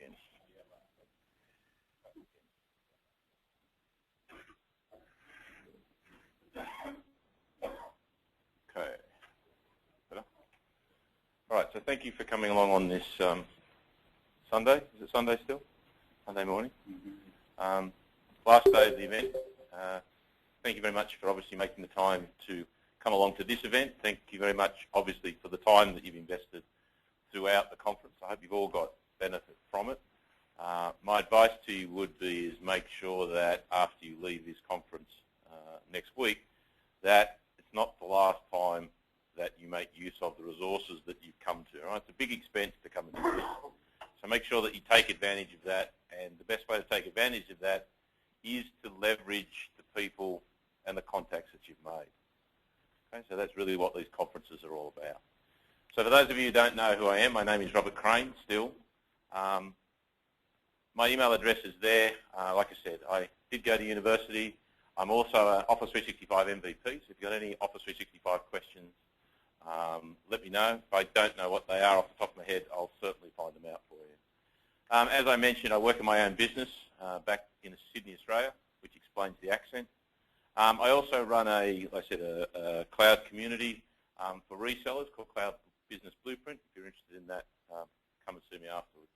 again. Okay. Better? All right, so thank you for coming along on this Sunday. Is it Sunday still? Sunday morning? Last day of the event. Thank you very much for obviously making the time to come along to this event. Thank you very much, obviously, for the time that you've invested throughout the conference. I hope you've all got benefit from it. My advice to you would be is make sure that after you leave this conference next week, that it's not the last time that you make use of the resources that you've come to. Right? It's a big expense to come and do this. So make sure that you take advantage of that, and the best way to take advantage of that is to leverage the people and the contacts that you've made. Okay, so that's really what these conferences are all about. So for those of you who don't know who I am, my name is Robert Crane still. My email address is there. Like I said, I did go to university. I'm also an Office 365 MVP, so if you've got any Office 365 questions, let me know. If I don't know what they are off the top of my head, I'll certainly find them out for you. As I mentioned, I work in my own business back in Sydney, Australia, which explains the accent. I also run a cloud community for resellers called Cloud Business Blueprint. If you're interested in that, come and see me afterwards.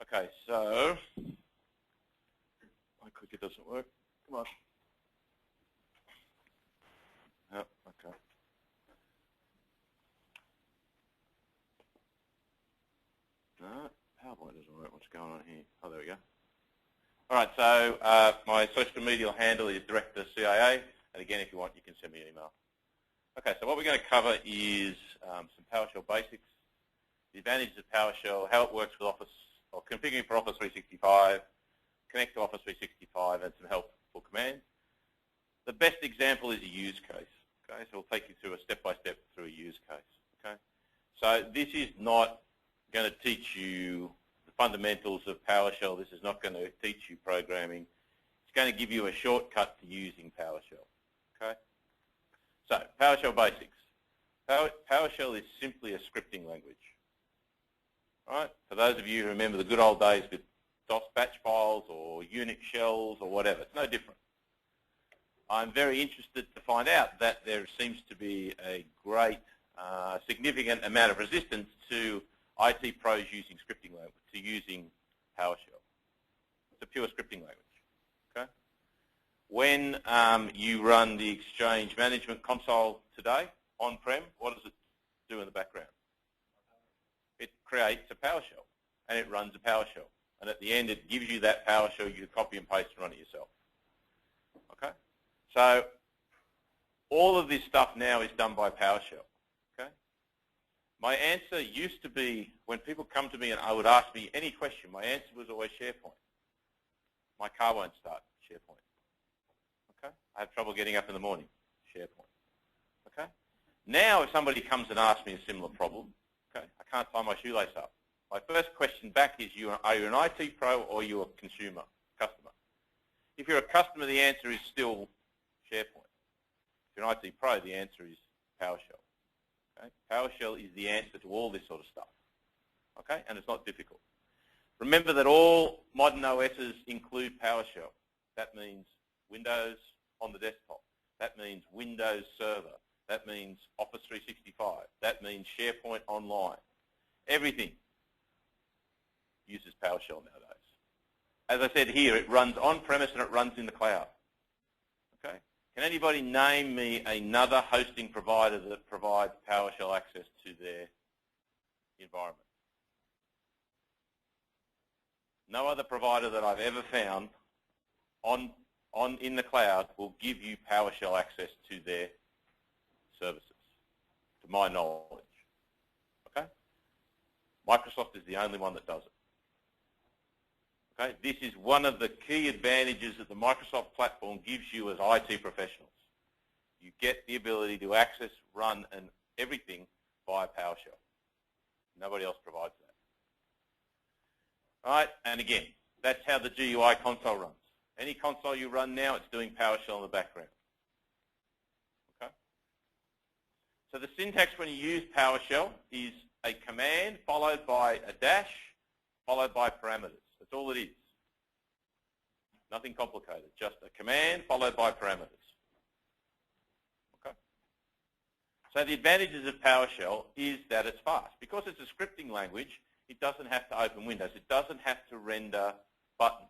Okay, so my clicker doesn't work. Come on. Oh, okay. No, PowerPoint doesn't work. What's going on here? Oh, there we go. All right, so my social media handle is Director CIA, and again, if you want, you can send me an email. Okay, so what we're going to cover is some PowerShell basics, the advantages of PowerShell, how it works with Office, or configuring for Office 365, connect to Office 365, and some helpful commands. The best example is a use case. Okay, so we'll take you through a step-by-step through a use case. Okay, so this is not going to teach you the fundamentals of PowerShell. This is not going to teach you programming. It's going to give you a shortcut to using PowerShell. Okay, so PowerShell basics. PowerShell is simply a scripting language. All right, for those of you who remember the good old days with DOS batch files or Unix shells or whatever, it's no different. I'm very interested to find out that there seems to be a great, significant amount of resistance to IT pros using scripting language, to using PowerShell. It's a pure scripting language. Okay. When you run the Exchange Management Console today on-prem, what does it do in the background? It creates a PowerShell, and it runs a PowerShell. And at the end, it gives you that PowerShell. You can copy and paste and run it yourself. Okay? So all of this stuff now is done by PowerShell. Okay? My answer used to be, when people come to me and I would ask me any question, my answer was always SharePoint. My car won't start, SharePoint. Okay? I have trouble getting up in the morning, SharePoint. Okay? Now if somebody comes and asks me a similar problem, okay, I can't tie my shoelace up. My first question back is, are you an IT pro or are you a consumer, customer? If you're a customer, the answer is still SharePoint. If you're an IT pro, the answer is PowerShell. Okay? PowerShell is the answer to all this sort of stuff. Okay? And it's not difficult. Remember that all modern OSs include PowerShell. That means Windows on the desktop. That means Windows Server. That means Office 365. That means SharePoint Online. Everything uses PowerShell nowadays. As I said here, it runs on-premise and it runs in the cloud. Okay? Can anybody name me another hosting provider that provides PowerShell access to their environment? No other provider that I've ever found in the cloud will give you PowerShell access to their services, to my knowledge. Okay? Microsoft is the only one that does it. Okay? This is one of the key advantages that the Microsoft platform gives you as IT professionals. You get the ability to access, run, and everything via PowerShell. Nobody else provides that. All right? And again, that's how the GUI console runs. Any console you run now, it's doing PowerShell in the background. Okay? So the syntax when you use PowerShell is a command followed by a dash followed by parameters. That's all it is. Nothing complicated, just a command followed by parameters. Okay? So the advantages of PowerShell is that it's fast. Because it's a scripting language, it doesn't have to open windows. It doesn't have to render buttons.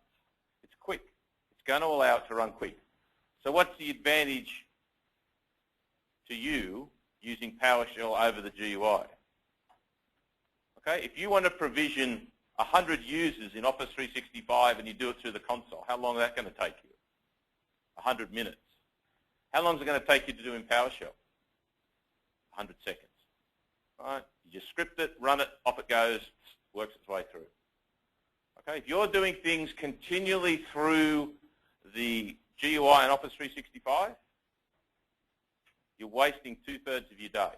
It's quick. It's going to allow it to run quick. So what's the advantage to you using PowerShell over the GUI? Okay, if you want to provision 100 users in Office 365 and you do it through the console, how long is that going to take you? 100 minutes. How long is it going to take you to do in PowerShell? 100 seconds. All right? You just script it, run it, off it goes, works its way through. Okay, if you're doing things continually through the GUI in Office 365, you're wasting 2/3 of your day.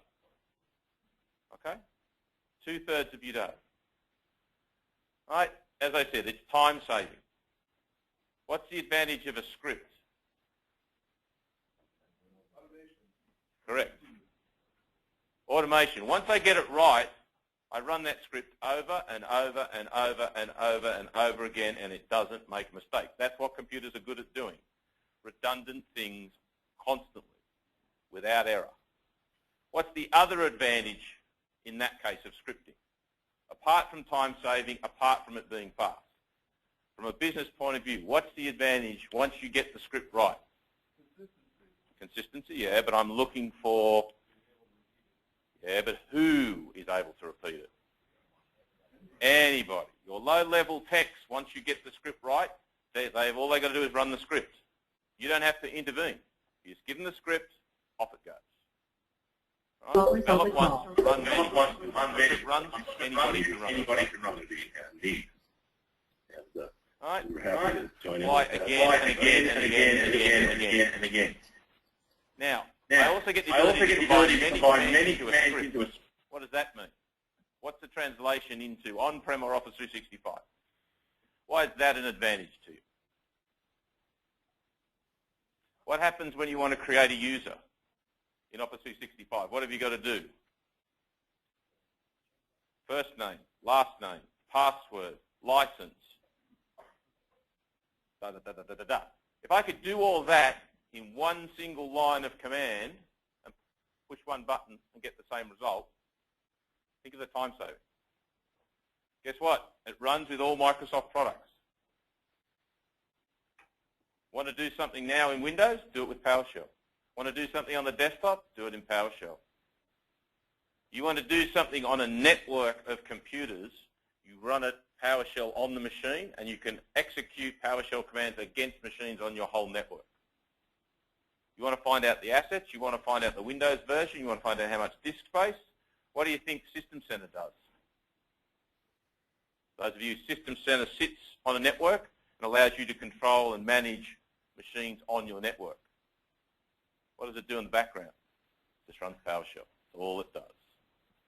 Okay? 2/3 of your day. All right, as I said, it's time saving. What's the advantage of a script? Correct. Automation. Once I get it right, I run that script over and over and over and over and over again, and it doesn't make mistakes. That's what computers are good at doing. Redundant things constantly, without error. What's the other advantage in that case of scripting? Apart from time saving, apart from it being fast. From a business point of view, what's the advantage once you get the script right? Consistency, yeah, but I'm looking for, yeah, but who is able to repeat it? Anybody. Your low-level techs, once you get the script right, all they got to do is run the script. You don't have to intervene. You just give them the script, off it goes. Right? Develop once, run many. Once it runs, anybody can run it. All right? Apply again and again and again and again and again and again. Now, I also get the ability to combine many commands into a script. What does that mean? What's the translation into on-prem or Office 365? Why is that an advantage to you? What happens when you want to create a user in Office 365? What have you got to do? First name, last name, password, license. Da, da, da, da, da, da, da. If I could do all that in one single line of command and push one button and get the same result, think of the time saving. Guess what? It runs with all Microsoft products. Want to do something now in Windows? Do it with PowerShell. Want to do something on the desktop? Do it in PowerShell. You want to do something on a network of computers? You run it PowerShell on the machine, and you can execute PowerShell commands against machines on your whole network. You want to find out the assets, you want to find out the Windows version, you want to find out how much disk space. What do you think System Center does? Those of you, System Center sits on a network and allows you to control and manage machines on your network. What does it do in the background? It just runs PowerShell. That's all it does.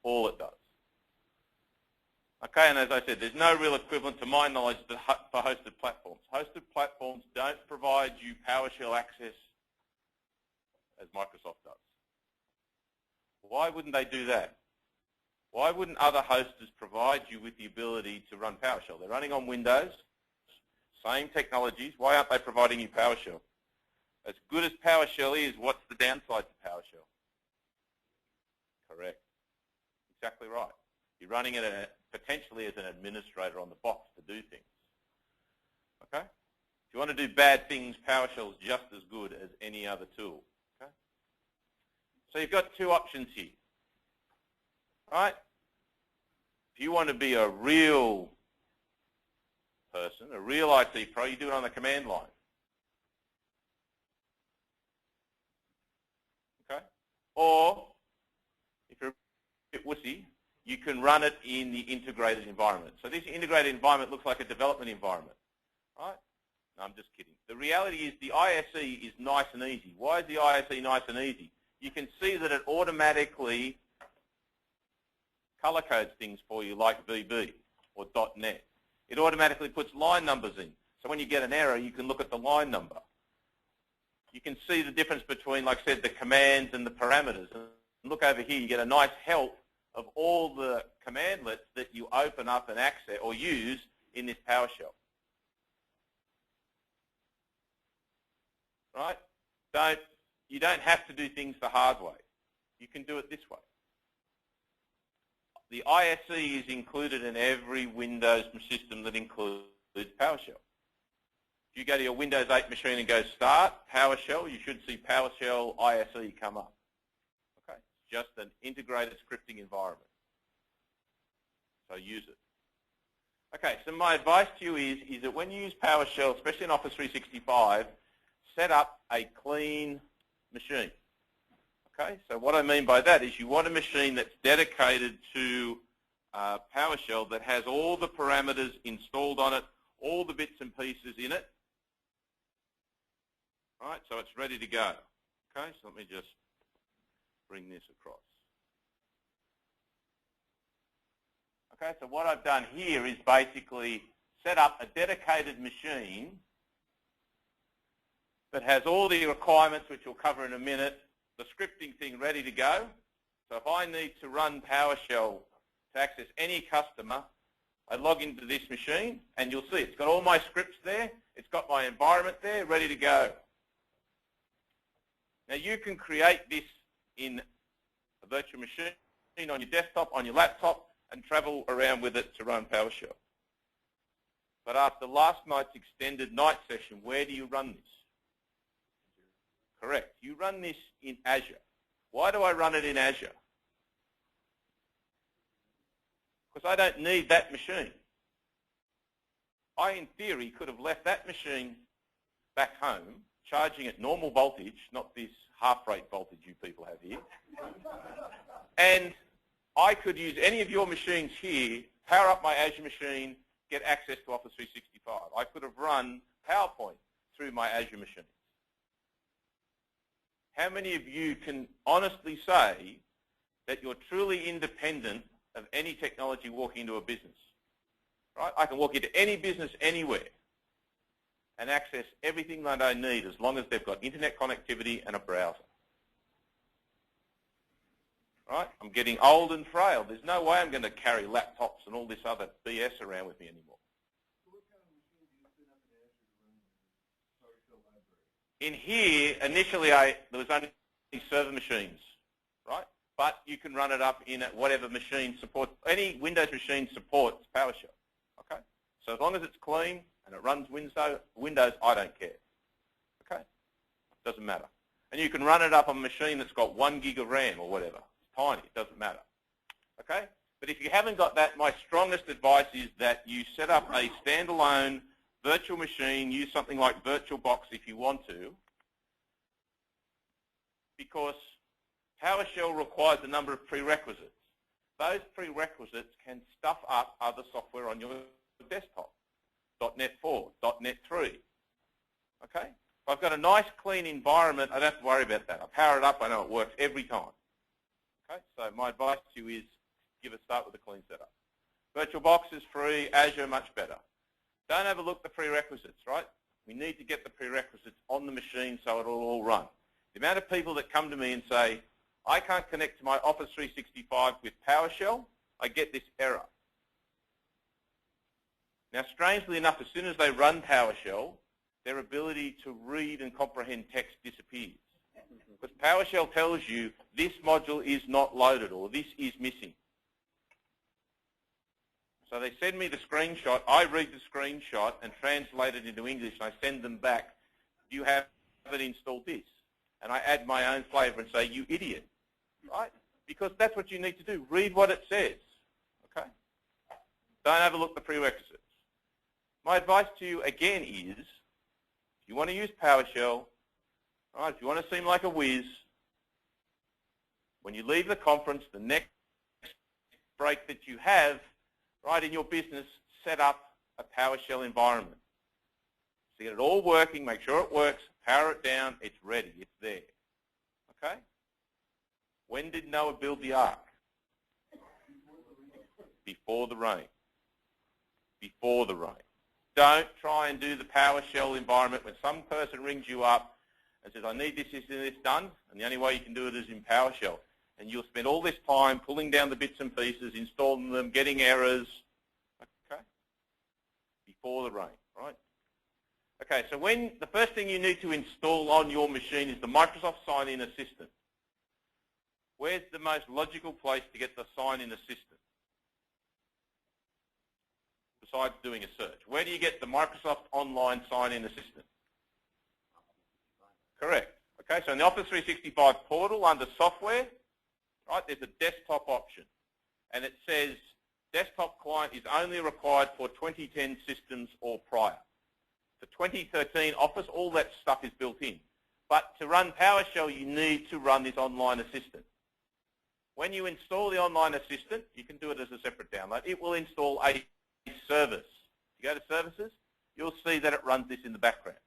All it does. Okay, and as I said, there's no real equivalent to my knowledge for hosted platforms. Hosted platforms don't provide you PowerShell access as Microsoft does. Why wouldn't they do that? Why wouldn't other hosters provide you with the ability to run PowerShell? They're running on Windows, same technologies. Why aren't they providing you PowerShell? As good as PowerShell is, what's the downside to PowerShell? Correct. Exactly right. You're running it potentially as an administrator on the box to do things. Okay? If you want to do bad things, PowerShell is just as good as any other tool. Okay? So you've got two options here. All right? If you want to be a real person, a real IT pro, you do it on the command line. Okay? Or, if you're a bit wussy, you can run it in the integrated environment. So this integrated environment looks like a development environment. Right? No, I'm just kidding. The reality is the ISE is nice and easy. Why is the ISE nice and easy? You can see that it automatically color codes things for you like VB or .NET. It automatically puts line numbers in. So when you get an error, you can look at the line number. You can see the difference between, like I said, the commands and the parameters. And look over here, you get a nice help of all the commandlets that you open up and access or use in this PowerShell. Right? You don't have to do things the hard way. You can do it this way. The ISE is included in every Windows system that includes PowerShell. If you go to your Windows 8 machine and go Start, PowerShell, you should see PowerShell ISE come up. Okay? It's just an integrated scripting environment. So use it. Okay, so my advice to you is that when you use PowerShell, especially in Office 365, set up a clean machine. Okay, so what I mean by that is you want a machine that's dedicated to PowerShell that has all the parameters installed on it, all the bits and pieces in it. All right, so it's ready to go. Okay, so let me just bring this across. Okay, so what I've done here is basically set up a dedicated machine that has all the requirements, which we'll cover in a minute, the scripting thing ready to go. So if I need to run PowerShell to access any customer, I log into this machine and you'll see it's got all my scripts there, it's got my environment there, ready to go. Now you can create this in a virtual machine on your desktop, on your laptop, and travel around with it to run PowerShell. But after last night's extended night session, where do you run this? Correct. You run this in Azure. Why do I run it in Azure? Because I don't need that machine. I, in theory, could have left that machine back home, charging at normal voltage, not this half-rate voltage you people have here, and I could use any of your machines here, power up my Azure machine, get access to Office 365. I could have run PowerPoint through my Azure machine. How many of you can honestly say that you're truly independent of any technology walking into a business? Right? I can walk into any business anywhere and access everything that I need as long as they've got internet connectivity and a browser. Right? I'm getting old and frail. There's no way I'm going to carry laptops and all this other BS around with me anymore. In here, initially, there was only server machines, right? But you can run it up in whatever machine supports. Any Windows machine supports PowerShell, okay? So as long as it's clean and it runs Windows, I don't care, okay? Doesn't matter. And you can run it up on a machine that's got 1 gig of RAM or whatever. It's tiny, it doesn't matter, okay? But if you haven't got that, my strongest advice is that you set up a standalone virtual machine, use something like VirtualBox if you want to, because PowerShell requires a number of prerequisites. Those prerequisites can stuff up other software on your desktop, .NET 4, .NET 3, okay? If I've got a nice clean environment, I don't have to worry about that. I power it up, I know it works every time, okay? So my advice to you is start with a clean setup. VirtualBox is free, Azure much better. Don't overlook the prerequisites, right? We need to get the prerequisites on the machine so it'll all run. The amount of people that come to me and say, I can't connect to my Office 365 with PowerShell, I get this error. Now, strangely enough, as soon as they run PowerShell, their ability to read and comprehend text disappears. Because PowerShell tells you this module is not loaded or this is missing. So they send me the screenshot, I read the screenshot and translate it into English, and I send them back, do you have it installed this? And I add my own flavor and say, you idiot, right? Because that's what you need to do, read what it says, okay? Don't overlook the prerequisites. My advice to you, again, is if you want to use PowerShell, right, if you want to seem like a whiz, when you leave the conference, the next break that you have, right, in your business, set up a PowerShell environment. So get it all working, make sure it works, power it down, it's ready, it's there. Okay? When did Noah build the ark? Before the rain. Before the rain. Don't try and do the PowerShell environment when some person rings you up and says, I need this, this, and this done, and the only way you can do it is in PowerShell. and you'll spend all this time pulling down the bits and pieces, installing them, getting errors, okay, before the rain, right? Okay, so the first thing you need to install on your machine is the Microsoft Sign-In Assistant. Where's the most logical place to get the Sign-In Assistant? Besides doing a search. Where do you get the Microsoft Online Sign-In Assistant? Correct. Okay, so in the Office 365 portal under Software, right, there's a desktop option. And it says desktop client is only required for 2010 systems or prior. For 2013 Office, all that stuff is built in. But to run PowerShell, you need to run this online assistant. When you install the online assistant, you can do it as a separate download. It will install a service. You go to Services, you'll see that it runs this in the background.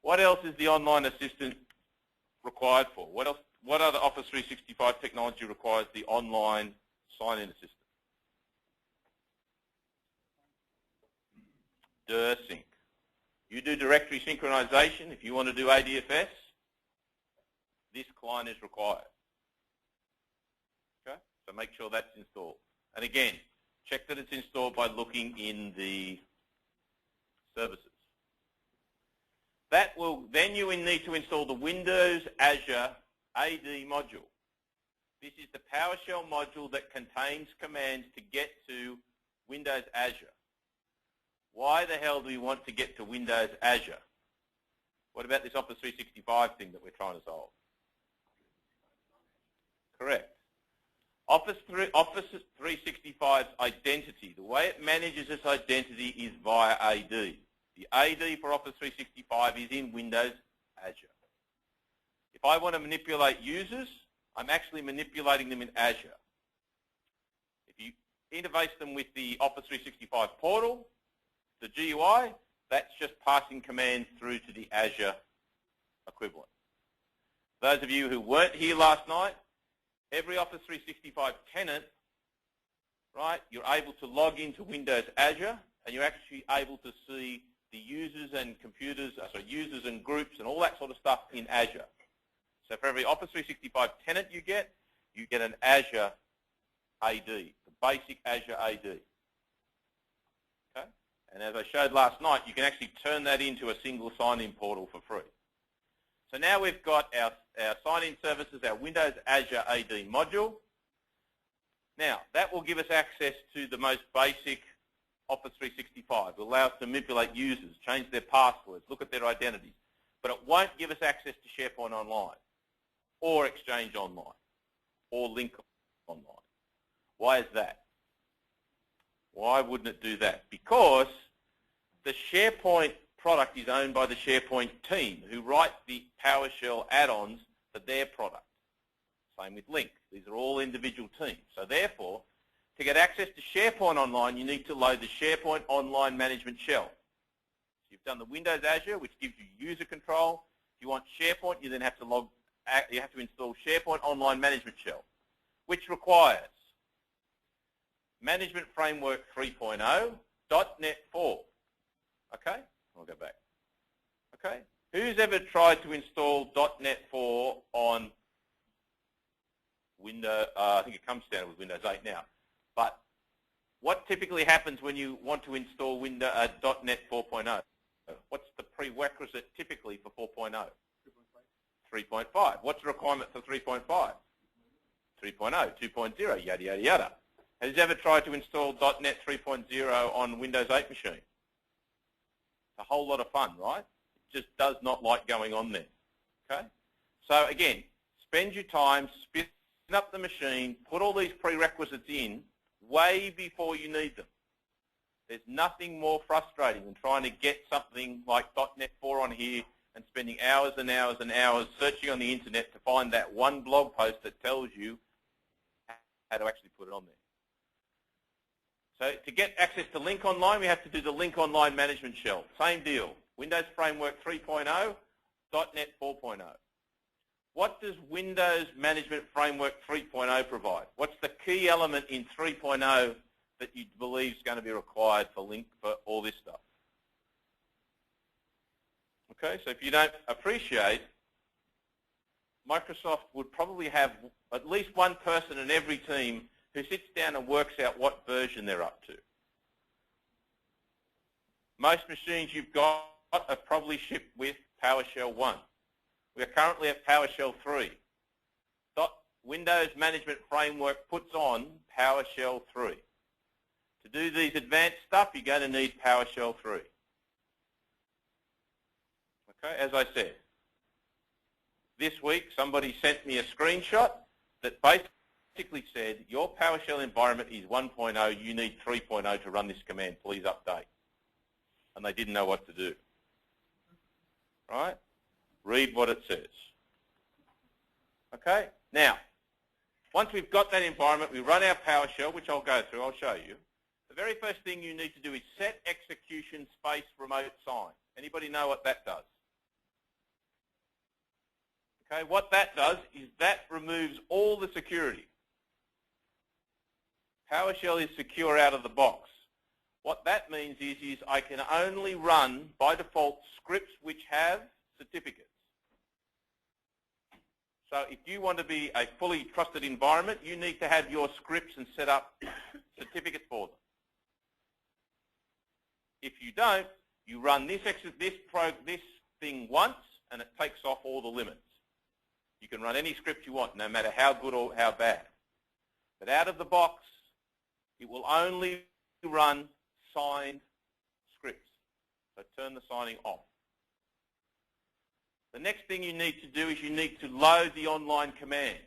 What else is the online assistant required for? What other Office 365 technology requires the online sign-in assistant? DIRSync. You do directory synchronization. If you want to do ADFS, this client is required. Okay? So make sure that's installed. And again, check that it's installed by looking in the services. Then you will need to install the Windows Azure AD module. This is the PowerShell module that contains commands to get to Windows Azure. Why the hell do we want to get to Windows Azure? What about this Office 365 thing that we're trying to solve? Correct. Office 365's identity, the way it manages its identity is via AD. The AD for Office 365 is in Windows Azure. If I want to manipulate users, I'm actually manipulating them in Azure. If you interface them with the Office 365 portal, the GUI, that's just passing commands through to the Azure equivalent. Those of you who weren't here last night, every Office 365 tenant, right, you're able to log into Windows Azure, and you're actually able to see the users and computers, users and groups and all that sort of stuff in Azure. So for every Office 365 tenant you get an Azure AD, the basic Azure AD. Okay? And as I showed last night, you can actually turn that into a single sign-in portal for free. So now we've got our sign-in services, our Windows Azure AD module. Now, that will give us access to the most basic Office 365. It will allow us to manipulate users, change their passwords, look at their identities. But it won't give us access to SharePoint Online or Exchange Online or Lync Online. Why is that? Why wouldn't it do that? Because the SharePoint product is owned by the SharePoint team who write the PowerShell add-ons for their product. Same with Lync. These are all individual teams. So therefore, to get access to SharePoint Online, you need to load the SharePoint Online Management Shell. So you've done the Windows Azure, which gives you user control. If you want SharePoint, you then have to install SharePoint Online Management Shell, which requires Management Framework 3.0, .NET 4. Okay? I'll go back. Okay? Who's ever tried to install .NET 4 on Windows? I think it comes standard with Windows 8 now. But what typically happens when you want to install .NET 4.0? What's the prerequisite typically for 4.0? 3.5. What's the requirement for 3.5? 3.0, 2.0, yada, yada, yada. Has you ever tried to install .NET 3.0 on Windows 8 machine? It's a whole lot of fun, right? It just does not like going on there. Okay? So again, spend your time, spin up the machine, put all these prerequisites in way before you need them. There's nothing more frustrating than trying to get something like .NET 4 on here and spending hours and hours and hours searching on the internet to find that one blog post that tells you how to actually put it on there. So to get access to Lync Online, we have to do the Lync Online Management Shell. Same deal. Windows Framework 3.0, .NET 4.0. What does Windows Management Framework 3.0 provide? What's the key element in 3.0 that you believe is going to be required for Lync for all this stuff? Okay, so if you don't appreciate Microsoft would probably have at least one person in every team who sits down and works out what version they're up to. Most machines you've got are probably shipped with PowerShell 1. We are currently at PowerShell 3. Windows Management Framework puts on PowerShell 3. To do these advanced stuff, you're going to need PowerShell 3. Okay, as I said, this week somebody sent me a screenshot that basically said, your PowerShell environment is 1.0, you need 3.0 to run this command, please update. And they didn't know what to do. Right? Read what it says. Okay? Now, once we've got that environment, we run our PowerShell, which I'll go through, I'll show you. The very first thing you need to do is set execution space remote sign. Anybody know what that does? Okay, what that does is that removes all the security. PowerShell is secure out of the box. What that means is I can only run, by default, scripts which have certificates. So if you want to be a fully trusted environment, you need to have your scripts and set up certificates for them. If you don't, you run this thing once and it takes off all the limits. You can run any script you want, no matter how good or how bad. But out of the box, it will only run signed scripts. So turn the signing off. The next thing you need to do is you need to load the online commands.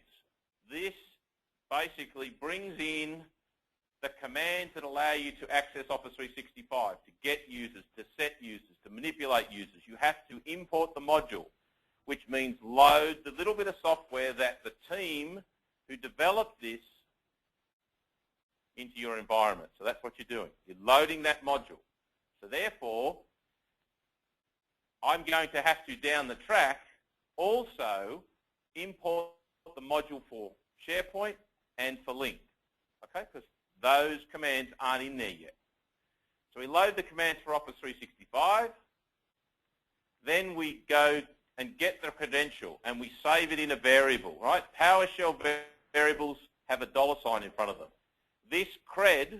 This basically brings in the commands that allow you to access Office 365, to get users, to set users, to manipulate users. You have to import the module, which means load the little bit of software that the team who developed this into your environment. So that's what you're doing. You're loading that module. So therefore, I'm going to have to, down the track, also import the module for SharePoint and for Lync, okay? Because those commands aren't in there yet. So we load the commands for Office 365. Then we go and get the credential, and we save it in a variable, right? PowerShell variables have a $ in front of them. This cred,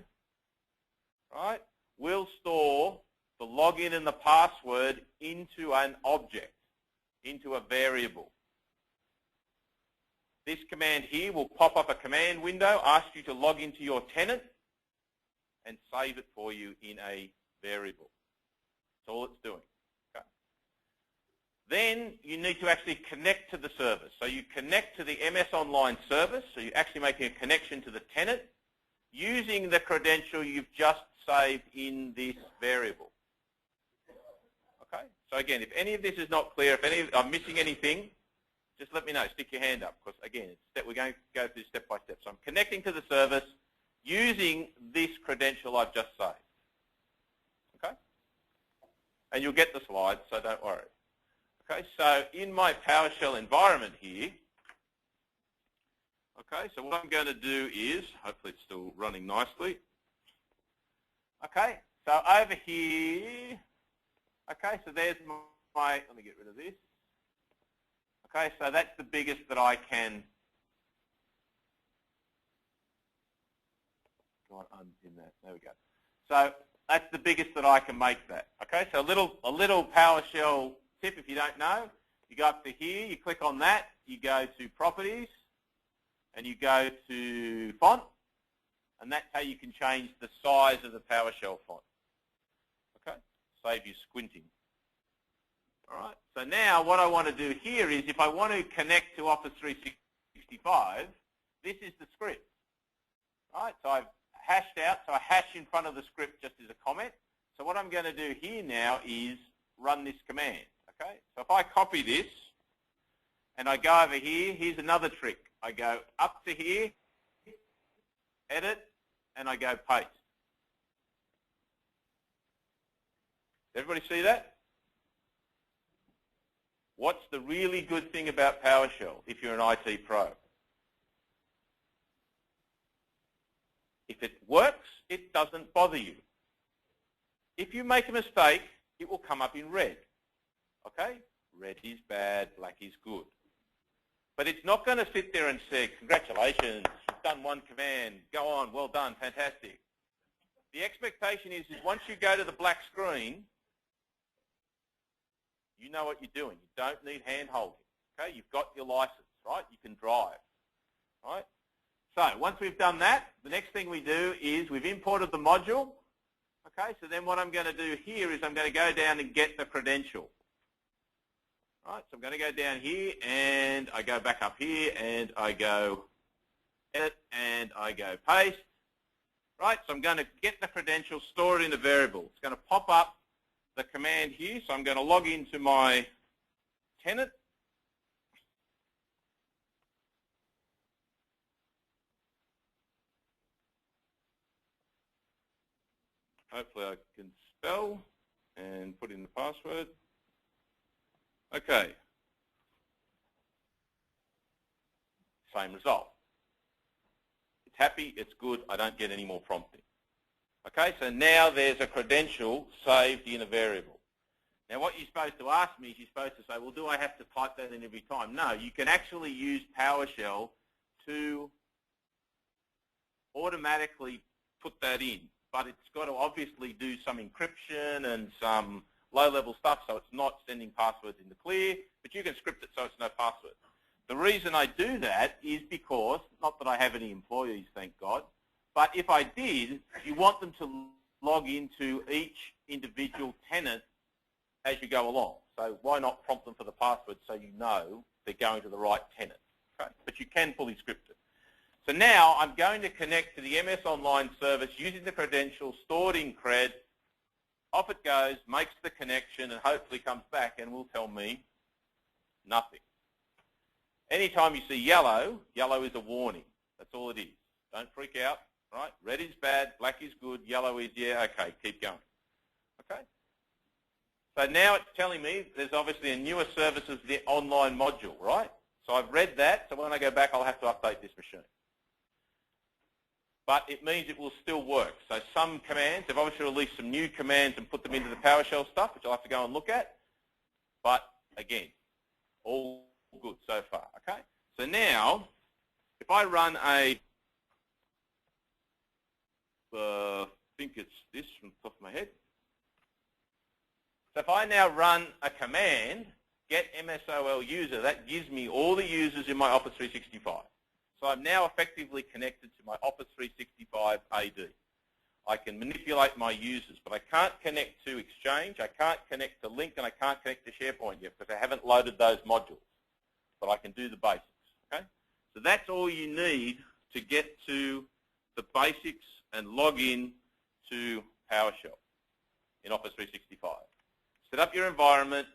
right, will store the login and the password into an object, into a variable. This command here will pop up a command window, ask you to log into your tenant, and save it for you in a variable. That's all it's doing. Okay. Then you need to actually connect to the service. So you connect to the MS Online service, so you're actually making a connection to the tenant using the credential you've just saved in this variable. Okay? So again, if any of this is not clear, if I'm missing anything, just let me know. Stick your hand up, because again, we're going to go through step by step. So I'm connecting to the service using this credential I've just saved. Okay? And you'll get the slides, so don't worry. Okay, so in my PowerShell environment here, okay, so what I'm going to do is, hopefully it's still running nicely. Okay, so over here, okay, so there's my, let me get rid of this. Okay, so that's the biggest that I can, go on, unpin that, there we go. So that's the biggest that I can make that. Okay, so a little PowerShell tip if you don't know, you go up to here, you click on that, you go to Properties, and you go to Font, and that's how you can change the size of the PowerShell font. Okay, save you squinting. All right, so now what I want to do here is if I want to connect to Office 365, this is the script. All right, so I've hashed out, so I hash in front of the script just as a comment. So what I'm going to do here now is run this command. Okay, so if I copy this and I go over here, here's another trick. I go up to here, edit, and I go paste. Everybody see that? What's the really good thing about PowerShell if you're an IT pro? If it works, it doesn't bother you. If you make a mistake, it will come up in red. Okay? Red is bad, black is good. But it's not going to sit there and say, congratulations, you've done one command, go on, well done, fantastic. The expectation is once you go to the black screen, you know what you're doing. You don't need hand-holding. Okay, you've got your license, right? You can drive, right? So once we've done that, the next thing we do is we've imported the module. Okay, so then what I'm going to do here is I'm going to go down and get the credential. Right, so I'm going to go down here and I go back up here and I go edit and I go paste. Right, so I'm going to get the credential, store it in a variable. It's going to pop up the command here, so I'm going to log into my tenant. Hopefully I can spell and put in the password. Okay. Same result. It's happy, it's good, I don't get any more prompting. Okay, so now there's a credential saved in a variable. Now what you're supposed to ask me is you're supposed to say, well, do I have to type that in every time? No, you can actually use PowerShell to automatically put that in, but it's got to obviously do some encryption and some low-level stuff, so it's not sending passwords in the clear, but you can script it so it's no password. The reason I do that is because, not that I have any employees, thank God, but if I did, you want them to log into each individual tenant as you go along. So why not prompt them for the password so you know they're going to the right tenant? Okay? But you can fully script it. So now I'm going to connect to the MS Online service using the credentials stored in cred. Off it goes, makes the connection, and hopefully comes back and will tell me nothing. Anytime you see yellow, yellow is a warning. That's all it is. Don't freak out. Right? Red is bad, black is good, yellow is, yeah, okay, keep going. Okay? So now it's telling me there's obviously a newer service as the online module, right? So I've read that, so when I go back, I'll have to update this machine. But it means it will still work. So some commands, they've obviously released some new commands and put them into the PowerShell stuff, which I'll have to go and look at. But again, all good so far, okay? So now, if I run a I think it's this from the top of my head. So if I now run a command, get MSOL user, that gives me all the users in my Office 365. So I'm now effectively connected to my Office 365 AD. I can manipulate my users, but I can't connect to Exchange, I can't connect to Lync, and I can't connect to SharePoint yet because I haven't loaded those modules. But I can do the basics, okay? So that's all you need to get to the basics and log in to PowerShell in Office 365. Set up your environment,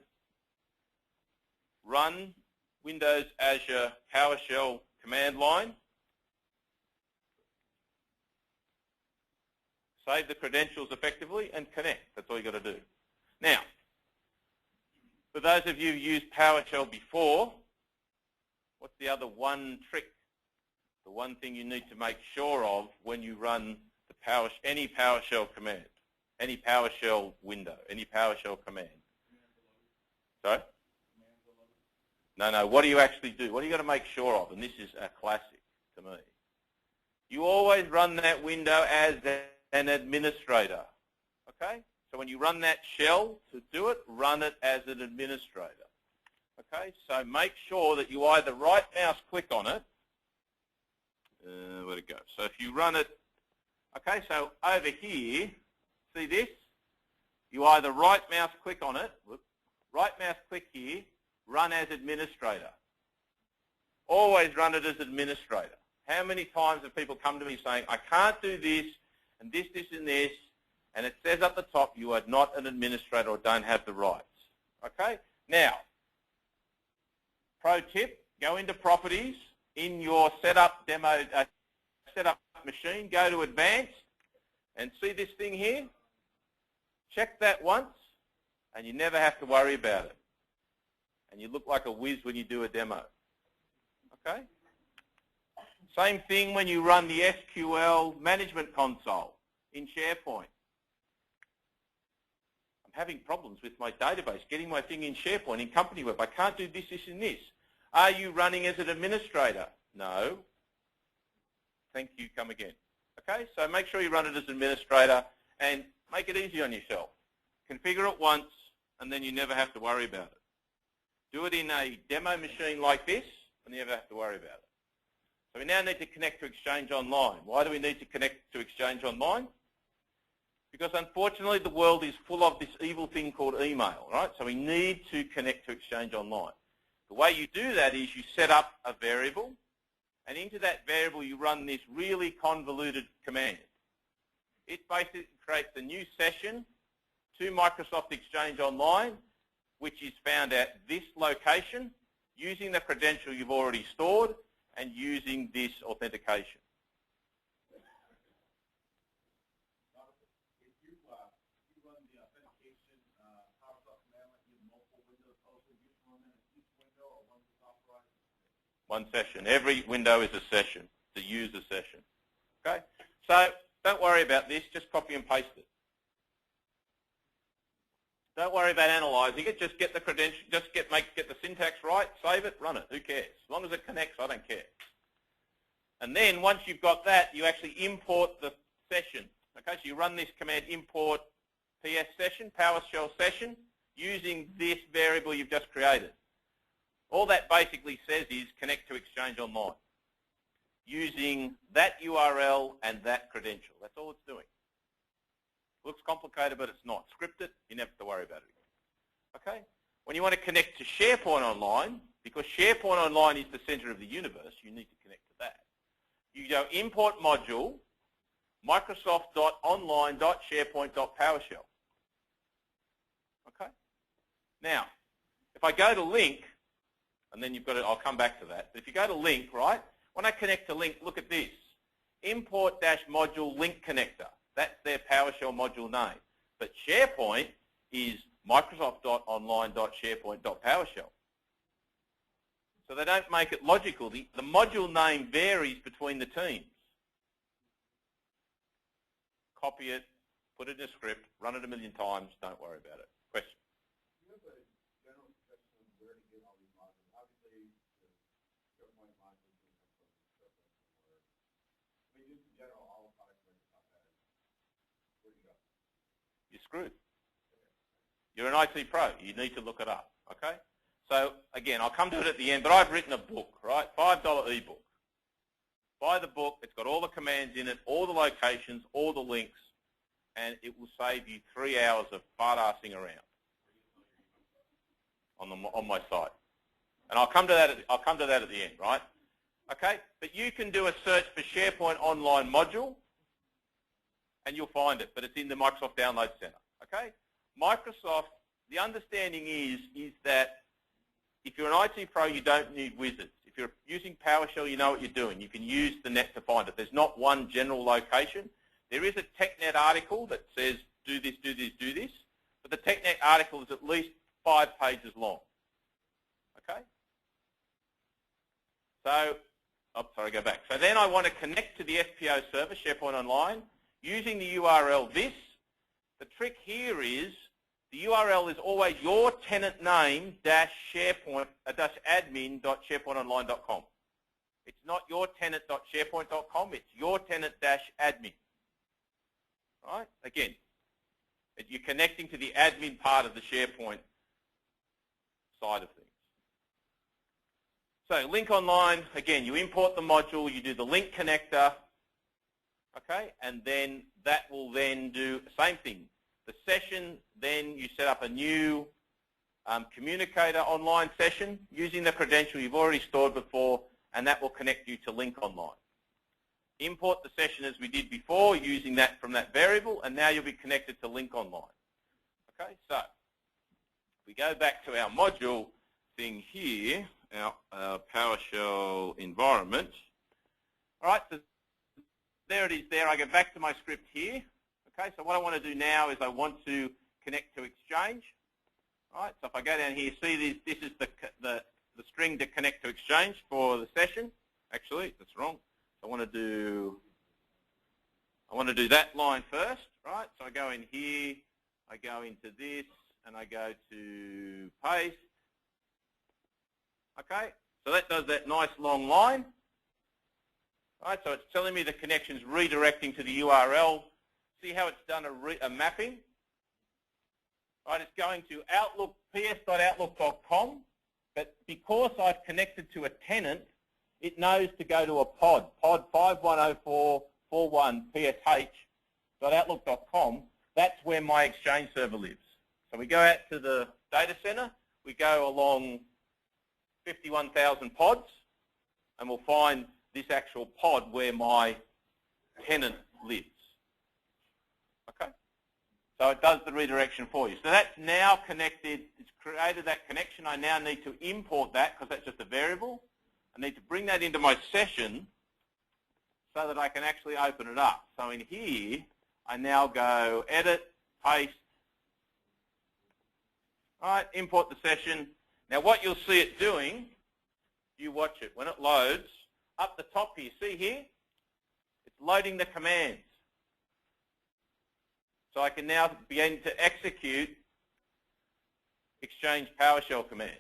run Windows Azure PowerShell command line, save the credentials effectively, and connect. That's all you've got to do. Now, for those of you who've used PowerShell before, what's the other one trick? The one thing you need to make sure of when you run the any PowerShell command, any PowerShell window, any PowerShell command. Sorry? No, what do you actually do? What do you got to make sure of? And this is a classic to me. You always run that window as an administrator, okay? So when you run that shell to do it, run it as an administrator, okay? So make sure that you either right mouse click on it, where'd it go? So if you run it, okay, so over here, see this? You either right mouse click on it, right mouse click here, run as administrator. Always run it as administrator. How many times have people come to me saying, I can't do this, and this, and this, and it says at the top, you are not an administrator or don't have the rights. Okay? Now, pro tip, go into properties, in your setup demo, setup machine, go to advanced, and see this thing here? Check that once, and you never have to worry about it. And you look like a whiz when you do a demo. Okay? Same thing when you run the SQL management console in SharePoint. I'm having problems with my database, getting my thing in SharePoint, in Company Web. I can't do this, this, and this. Are you running as an administrator? No. Thank you, come again. Okay, so make sure you run it as an administrator and make it easy on yourself. Configure it once and then you never have to worry about it. Do it in a demo machine like this and you never have to worry about it. So we now need to connect to Exchange Online. Why do we need to connect to Exchange Online? Because unfortunately the world is full of this evil thing called email, right? So we need to connect to Exchange Online. The way you do that is you set up a variable, and into that variable you run this really convoluted command. It basically creates a new session to Microsoft Exchange Online, which is found at this location, using the credential you've already stored, and using this authentication. One session. Every window is a session. It's a user session. Okay? So don't worry about this. Just copy and paste it. Don't worry about analyzing it. Just get the credential. Just get the syntax right. Save it. Run it. Who cares? As long as it connects, I don't care. And then once you've got that, you actually import the session. Okay? So you run this command: import PS session, PowerShell session, using this variable you've just created. All that basically says is connect to Exchange Online using that URL and that credential. That's all it's doing. Looks complicated, but it's not. Script it, you never have to worry about it again. Okay? When you want to connect to SharePoint Online, because SharePoint Online is the center of the universe, you need to connect to that. You go import module, Microsoft.online.sharepoint.PowerShell. Okay? Now, if I go to Lync, and then you've got to, I'll come back to that. But if you go to Lync, right, when I connect to Lync, look at this. Import-module Lync connector. That's their PowerShell module name. But SharePoint is Microsoft.online.sharepoint.PowerShell. So they don't make it logical. The module name varies between the teams. Copy it, put it in a script, run it a million times, don't worry about it. Question? You're screwed. You're an IT pro. You need to look it up. Okay? So, again, I'll come to it at the end, but I've written a book, right? $5 ebook. Buy the book. It's got all the commands in it, all the locations, all the links, and it will save you 3 hours of fart-assing around on my site. And I'll come to that at the end, right? Okay? But you can do a search for SharePoint Online module, and you'll find it, but it's in the Microsoft Download Center. Okay? Microsoft, the understanding is that if you're an IT pro, you don't need wizards. If you're using PowerShell, you know what you're doing. You can use the net to find it. There's not one general location. There is a TechNet article that says do this, do this, do this, but the TechNet article is at least 5 pages long. Okay? So, go back. So then I want to connect to the SPO server, SharePoint Online, using the URL this. The trick here is the URL is always your tenant name -SharePoint -admin.sharepointonline.com. It's not your tenant.sharepoint.com. It's your tenant-admin. Right? Again, you're connecting to the admin part of the SharePoint side of things. So Lync Online, again, you import the module, you do the Lync connector, okay, and then that will then do the same thing. The session, then you set up a new communicator online session using the credential you've already stored before, and that will connect you to Lync Online. Import the session as we did before using that from that variable, and now you'll be connected to Lync Online. Okay, so we go back to our module thing here, our PowerShell environment. All right, so there it is there. I go back to my script here. Okay, so what I want to do now is I want to connect to Exchange. All right, so if I go down here, see this is the string to connect to Exchange for the session. Actually, that's wrong. I want to do that line first, right? So I go in here, I go into this, and I go to paste. Okay, So that does that nice long line. All right, so it's telling me the connection's redirecting to the URL. See how it's done a mapping? All right, it's going to Outlook, ps.outlook.com, but because I've connected to a tenant, it knows to go to a pod 510441psh.outlook.com. That's where my Exchange server lives. So we go out to the data center, we go along 51,000 pods, and we'll find this actual pod where my tenant lives. Okay? So it does the redirection for you. So that's now connected. It's created that connection. I now need to import that because that's just a variable. I need to bring that into my session so that I can actually open it up. So in here, I now go edit, paste. All right, import the session. Now what you'll see it doing, you watch it. When it loads, up the top here, see here? It's loading the commands. So I can now begin to execute Exchange PowerShell commands.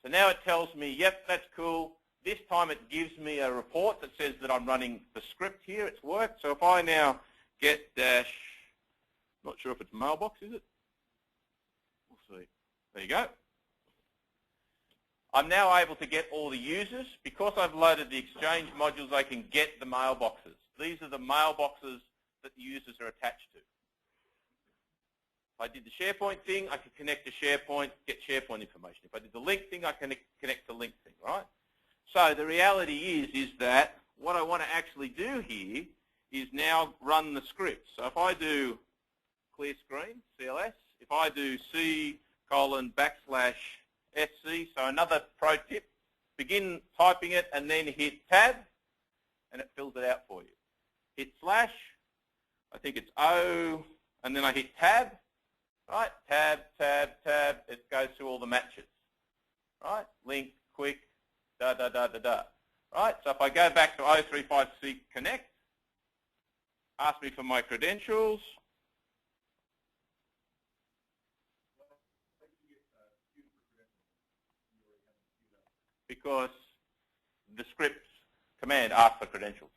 So now it tells me, yep, that's cool. This time it gives me a report that says that I'm running the script here. It's worked. So if I now get dash, not sure if it's Mailbox, is it? We'll see. There you go. I'm now able to get all the users. Because I've loaded the Exchange modules, I can get the mailboxes. These are the mailboxes that the users are attached to. If I did the SharePoint thing, I could connect to SharePoint, get SharePoint information. If I did the Lync thing, I can connect to Lync thing, right? So the reality is that what I want to actually do here is now run the script. So if I do clear screen, CLS, if I do C:\sc, so another pro tip, begin typing it and then hit tab, and it fills it out for you. Hit slash, I think it's O, and then I hit tab, right? Tab, tab, tab, it goes through all the matches, right? Link, quick, da, da, da, da, da. Right, so if I go back to O35C Connect, ask me for my credentials. Because the script command asks for credentials.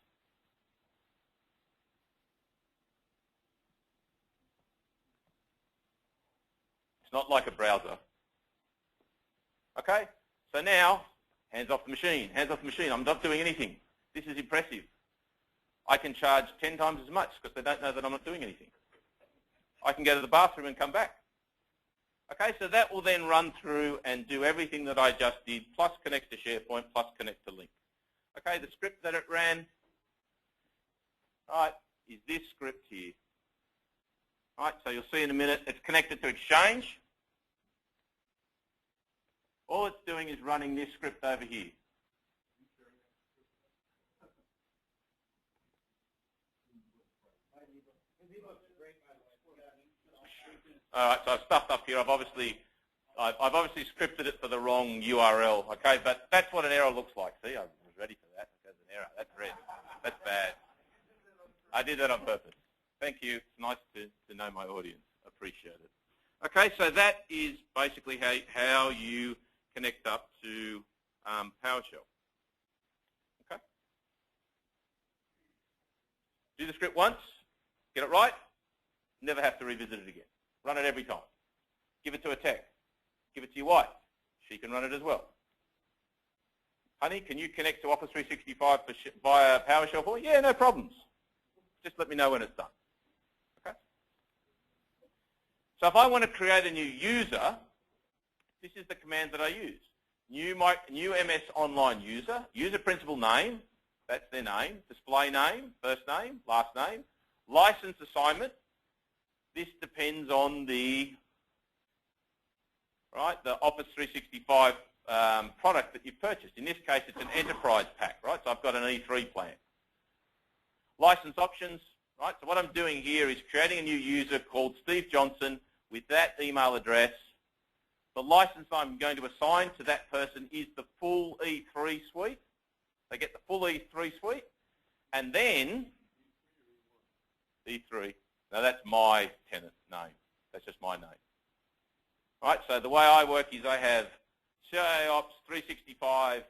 It's not like a browser. Okay, so now, hands off the machine, hands off the machine. I'm not doing anything. This is impressive. I can charge 10 times as much because they don't know that I'm not doing anything. I can go to the bathroom and come back. Okay, so that will then run through and do everything that I just did, plus connect to SharePoint, plus connect to Lync. Okay, the script that it ran, right, is this script here. All right, so you'll see in a minute, it's connected to Exchange. All it's doing is running this script over here. All right, so I've stuffed up here. I've obviously scripted it for the wrong URL. Okay, but that's what an error looks like. See, I was ready for that. There's an error. That's red. That's bad. I did that on purpose. Thank you. It's nice to know my audience. Appreciate it. Okay, so that is basically how you connect up to PowerShell. Okay. Do the script once, get it right, never have to revisit it again. Run it every time. Give it to a tech. Give it to your wife. She can run it as well. Honey, can you connect to Office 365 via PowerShell for me? Yeah, no problems. Just let me know when it's done. Okay. So if I want to create a new user, this is the command that I use. New MS Online user, user principal name, that's their name, display name, first name, last name, license assignment. This depends on the Office 365 product that you've purchased. In this case, it's an enterprise pack, right? So I've got an E3 plan. License options, right? So what I'm doing here is creating a new user called Steve Johnson with that email address. The license I'm going to assign to that person is the full E3 suite. They get the full E3 suite. And then E3. Now that's my tenant name. That's just my name. All right, so the way I work is I have CIOps 365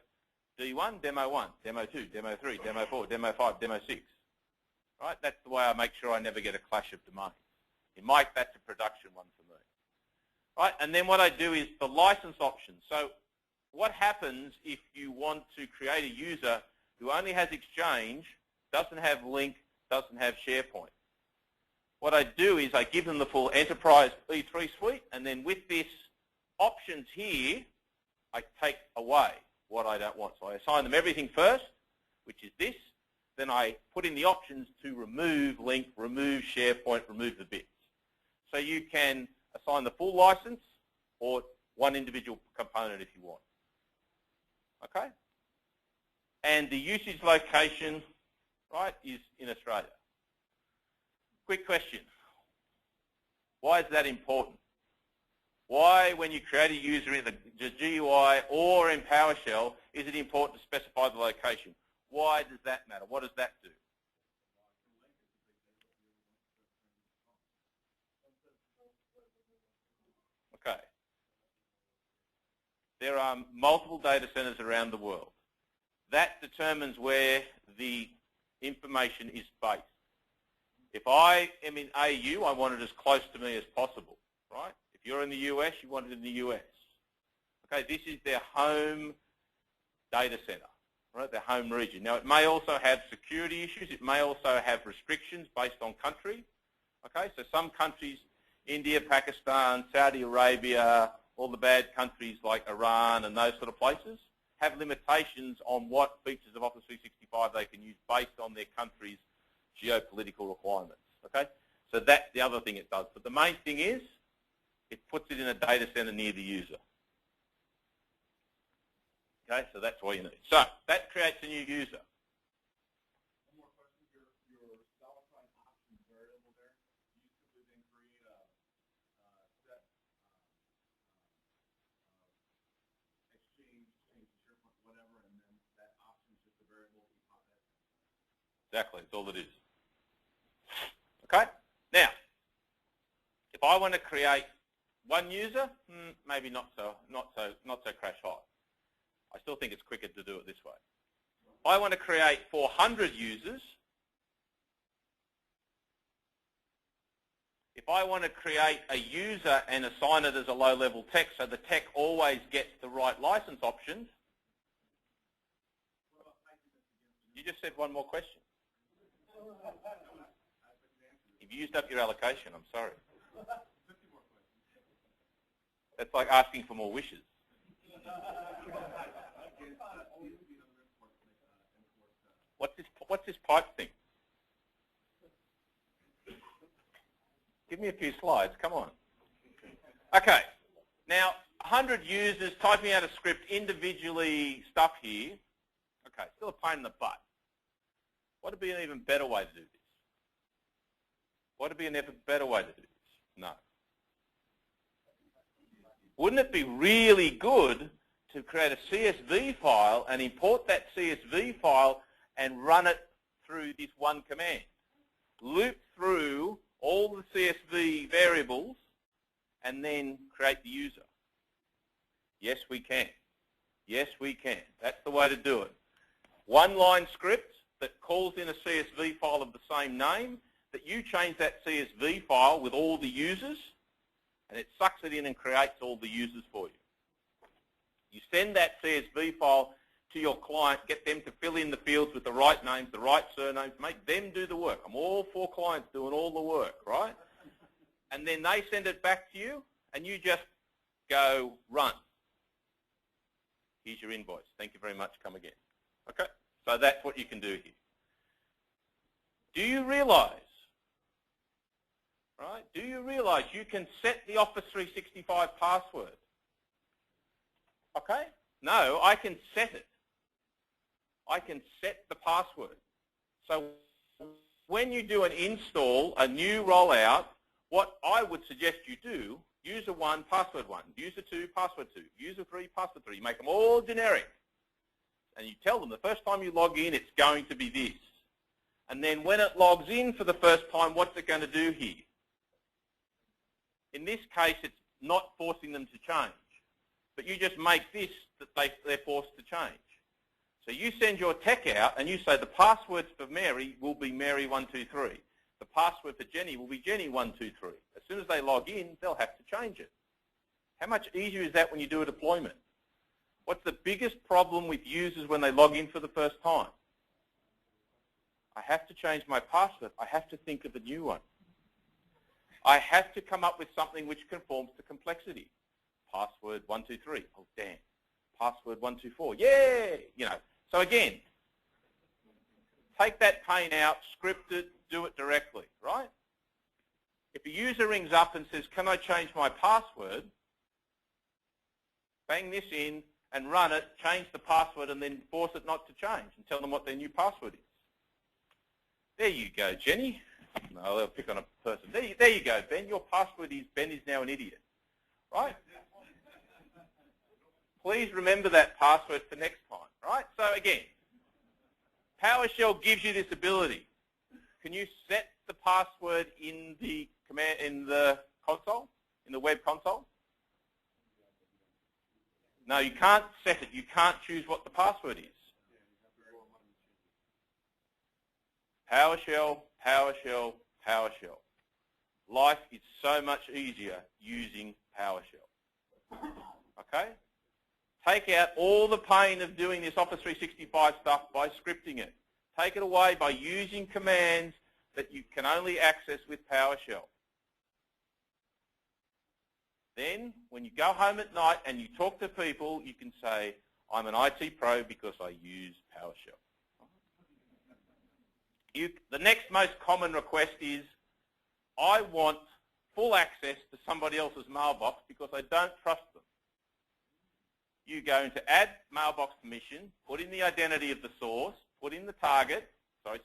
D1, Demo 1, Demo 2, Demo 3, Demo 4, Demo 5, Demo 6. Right? That's the way I make sure I never get a clash of domains. In Mike, that's a production one for me. Right? And then what I do is the license options. So what happens if you want to create a user who only has Exchange, doesn't have Lync, doesn't have SharePoint? What I do is I give them the full Enterprise E3 suite, and then with this options here, I take away what I don't want. So I assign them everything first, which is this. Then I put in the options to remove Lync, remove SharePoint, remove the bits. So you can assign the full license or one individual component if you want. Okay? And the usage location, right, is in Australia. Quick question. Why is that important? Why, when you create a user in the GUI or in PowerShell, is it important to specify the location? Why does that matter? What does that do? Okay. There are multiple data centers around the world. That determines where the information is based. If I am in AU, I want it as close to me as possible, right? If you're in the US, you want it in the US. Okay, this is their home data center, right? Their home region. Now, it may also have security issues. It may also have restrictions based on country. Okay, so some countries, India, Pakistan, Saudi Arabia, all the bad countries like Iran and those sort of places, have limitations on what features of Office 365 they can use based on their country's geopolitical requirements. Okay, so that's the other thing it does. But the main thing is it puts it in a data center near the user. Okay, so that's all you need. So that creates a new user. One more question. Your $sign option variable there, you simply then create a set Exchange, SharePoint, whatever, and then that option is just a variable that you pop that in. Exactly, that's all it is. Okay, now, if I want to create one user, maybe not so crash hot. I still think it's quicker to do it this way. If I want to create 400 users, if I want to create a user and assign it as a low-level tech, so the tech always gets the right license options. You just said one more question. You've used up your allocation, I'm sorry. That's like asking for more wishes. What's this pipe thing? Give me a few slides, come on. Okay, now 100 users, typing out a script individually, stuff here. Okay, still a pain in the butt. What would be an even better way to do this? What would be an even better way to do this? No. Wouldn't it be really good to create a CSV file and import that CSV file and run it through this one command? Loop through all the CSV variables and then create the user. Yes, we can. Yes, we can. That's the way to do it. One-line script that calls in a CSV file of the same name, that you change that CSV file with all the users, and it sucks it in and creates all the users for you. You send that CSV file to your client, get them to fill in the fields with the right names, the right surnames, make them do the work. I'm all for clients doing all the work, right? And then they send it back to you, and you just go run. Here's your invoice. Thank you very much. Come again. Okay? So that's what you can do here. Do you realize, right? Do you realize you can set the Office 365 password? Okay? No, I can set it. I can set the password. So when you do an install, a new rollout, what I would suggest you do, user 1, password 1, user 2, password 2, user 3, password 3. You make them all generic. And you tell them the first time you log in, it's going to be this. And then when it logs in for the first time, what's it going to do here? In this case, it's not forcing them to change. But you just make this that they're forced to change. So you send your tech out and you say the password for Mary will be Mary123. The password for Jenny will be Jenny123. As soon as they log in, they'll have to change it. How much easier is that when you do a deployment? What's the biggest problem with users when they log in for the first time? I have to change my password. I have to think of a new one. I have to come up with something which conforms to complexity. Password 123. Oh, damn. Password 124. Yay! You know. So again, take that pain out, script it, do it directly, right? If a user rings up and says, can I change my password? Bang this in and run it, change the password, and then force it not to change and tell them what their new password is. There you go, Jenny. No, they'll pick on a person. There you go, Ben. Your password is Ben is now an idiot, right? Please remember that password for next time, right? So again, PowerShell gives you this ability. Can you set the password in the command in the console, in the web console? No, you can't set it. You can't choose what the password is. PowerShell, PowerShell, PowerShell. Life is so much easier using PowerShell. Okay? Take out all the pain of doing this Office 365 stuff by scripting it. Take it away by using commands that you can only access with PowerShell. Then, when you go home at night and you talk to people, you can say, I'm an IT pro because I use PowerShell. The next most common request is, I want full access to somebody else's mailbox because I don't trust them. You go into add mailbox permission, put in the identity of the source, put in the target,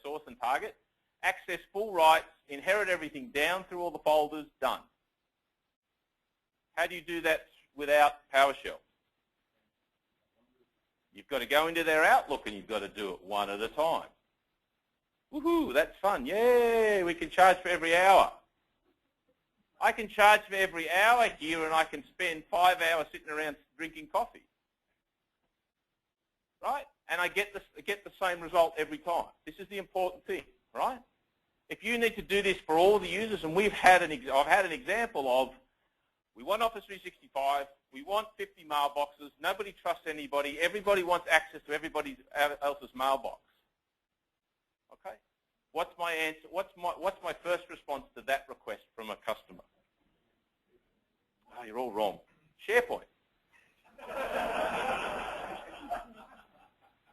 source and target, access full rights, inherit everything down through all the folders, done. How do you do that without PowerShell? You've got to go into their Outlook and you've got to do it one at a time. Woohoo, that's fun. Yay, we can charge for every hour. I can charge for every hour here and I can spend 5 hours sitting around drinking coffee. Right? And I get the same result every time. This is the important thing, right? If you need to do this for all the users, and I've had an example of, we want Office 365, we want 50 mailboxes, nobody trusts anybody, everybody wants access to everybody else's mailbox. Okay? What's my answer? What's my first response to that request from a customer? Oh, you're all wrong. SharePoint.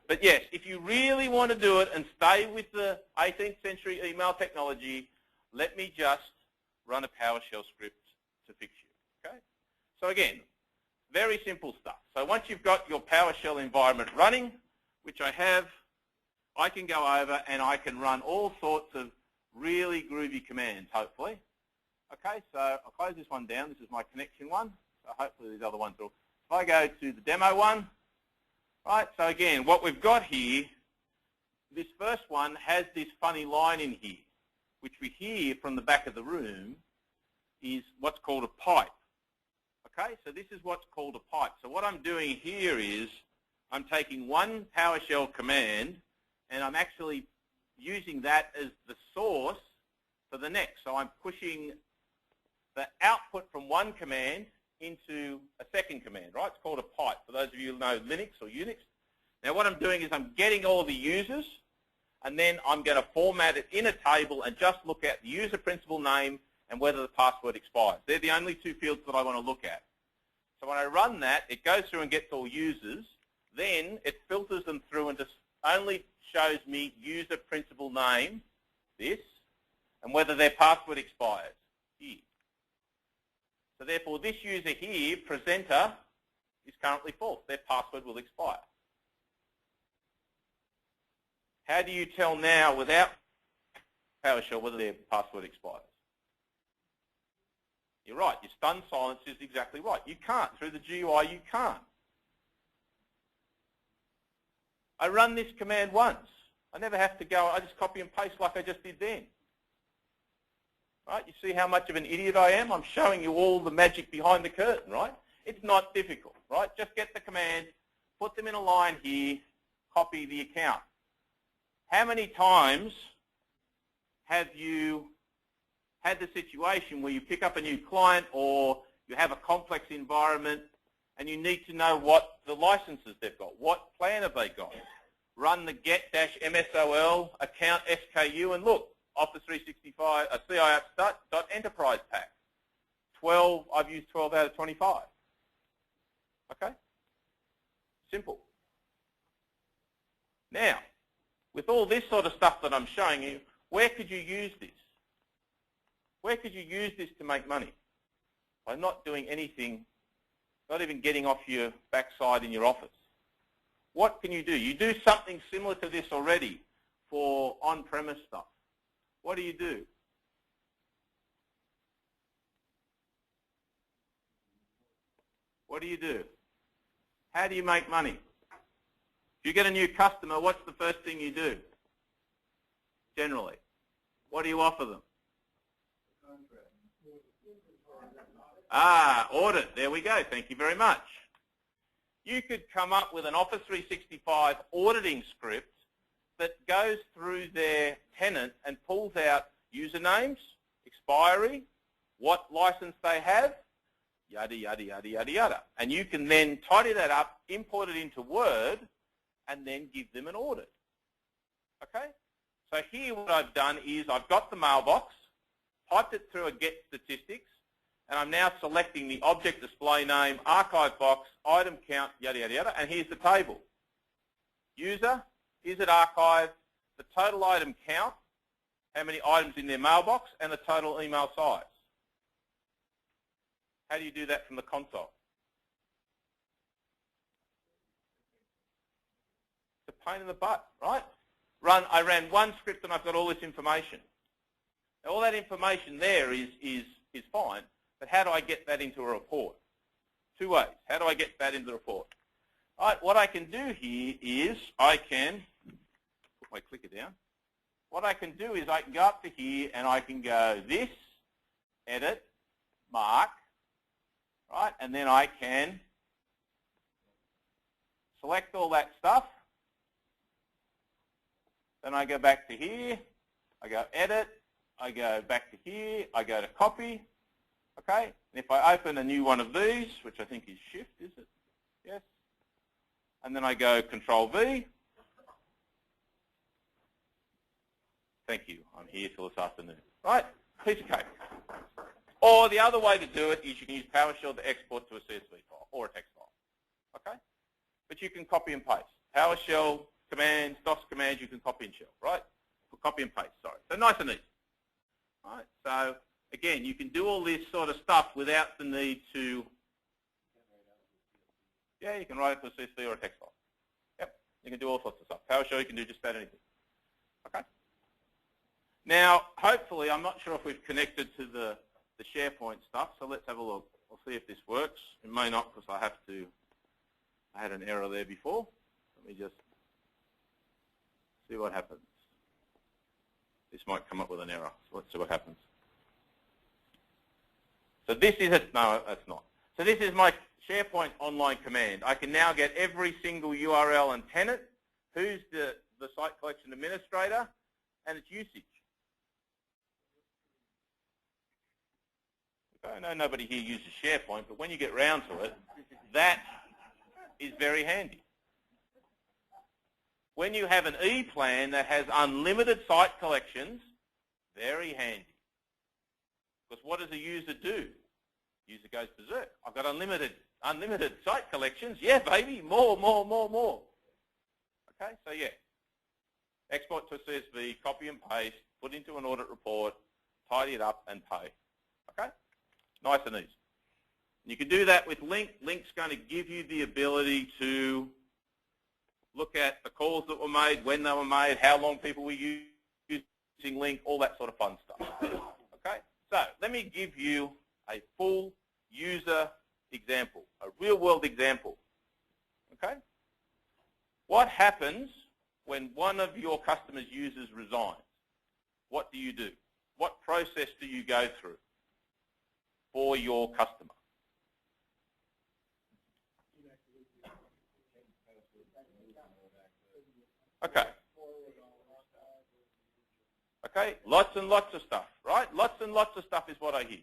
But yes, if you really want to do it and stay with the 18th century email technology, let me just run a PowerShell script to fix you. Okay? So again, very simple stuff. So once you've got your PowerShell environment running, which I have, I can go over and I can run all sorts of really groovy commands, hopefully. Okay, so I'll close this one down. This is my connection one. So hopefully these other ones will. If I go to the demo one, right, so again, what we've got here, this first one has this funny line in here, which we hear from the back of the room is what's called a pipe. Okay, so this is what's called a pipe. So what I'm doing here is I'm taking one PowerShell command and I'm actually using that as the source for the next. So I'm pushing the output from one command into a second command, right? It's called a pipe, for those of you who know Linux or Unix. Now what I'm doing is I'm getting all the users, and then I'm going to format it in a table and just look at the user principal name and whether the password expires. They're the only two fields that I want to look at. So when I run that, it goes through and gets all users. Then it filters them through and just only shows me user principal name, this, and whether their password expires, here. So therefore, this user here, presenter, is currently false. Their password will expire. How do you tell now without PowerShell whether their password expires? You're right. Your stun silence is exactly right. You can't. Through the GUI, you can't. I run this command once. I never have to go. I just copy and paste like I just did then. Right? You see how much of an idiot I am? I'm showing you all the magic behind the curtain, right? It's not difficult, right? Just get the command, put them in a line here, copy the account. How many times have you had the situation where you pick up a new client or you have a complex environment and you need to know what the licenses they've got, what plan have they got? Run the get-msol account SKU and look, Office 365, CIApp.enterprise pack. 12, I've used 12 out of 25. Okay? Simple. Now, with all this sort of stuff that I'm showing you, where could you use this? Where could you use this to make money? By not doing anything, not even getting off your backside in your office. What can you do? You do something similar to this already for on-premise stuff. What do you do? What do you do? How do you make money? If you get a new customer, what's the first thing you do? Generally. What do you offer them? Audit. There we go. Thank you very much. You could come up with an Office 365 auditing script that goes through their tenant and pulls out usernames, expiry, what license they have, yada, yada, yada, yada, yada. And you can then tidy that up, import it into Word, and then give them an audit. Okay? So here what I've done is I've got the mailbox, typed it through a get statistics, and I'm now selecting the object display name, archive box, item count, yada, yada, yada, and here's the table. User, is it archived, the total item count, how many items in their mailbox, and the total email size. How do you do that from the console? It's a pain in the butt, right? I ran one script and I've got all this information. Now, all that information there is fine, but how do I get that into a report? Two ways. How do I get that into the report? All right, what I can do here is I can put my clicker down. What I can do is I can go up to here and I can go this, edit, mark, right, and then I can select all that stuff. Then I go back to here, I go edit, I go back to here, I go to copy, okay? And if I open a new one of these, which I think is Shift, is it? Yes. And then I go Control V. Thank you, I'm here till this afternoon. Right, piece of cake. Or the other way to do it is you can use PowerShell to export to a CSV file or a text file, okay? But you can copy and paste. PowerShell commands, DOS commands, you can copy and shell, right? Copy and paste, sorry. So nice and easy. All right, so again, you can do all this sort of stuff without the need to, yeah, you can write it to a CSV or a text file. Yep, you can do all sorts of stuff. PowerShell, you can do just about anything. Okay? Now, hopefully, I'm not sure if we've connected to the SharePoint stuff, so let's have a look. We'll see if this works. It may not because I had an error there before. Let me just see what happens. This might come up with an error, so let's see what happens. So this is it. No, that's not. So this is my SharePoint online command. I can now get every single URL and tenant, who's the site collection administrator, and its usage. I know nobody here uses SharePoint, but when you get round to it, that is very handy. When you have an E-plan that has unlimited site collections, very handy. Because what does a user do? User goes berserk. I've got unlimited site collections. Yeah, baby, more. Okay, so yeah. Export to a CSV, copy and paste, put into an audit report, tidy it up, and pay. Okay? Nice and easy. You can do that with Lync. Lync's going to give you the ability to look at the calls that were made, when they were made, how long people were using Lync, all that sort of fun stuff. Okay? So let me give you a full user example, a real-world example. Okay? What happens when one of your customers' users resigns? What do you do? What process do you go through for your customer? Okay. Okay, lots and lots of stuff, right? Lots and lots of stuff is what I hear.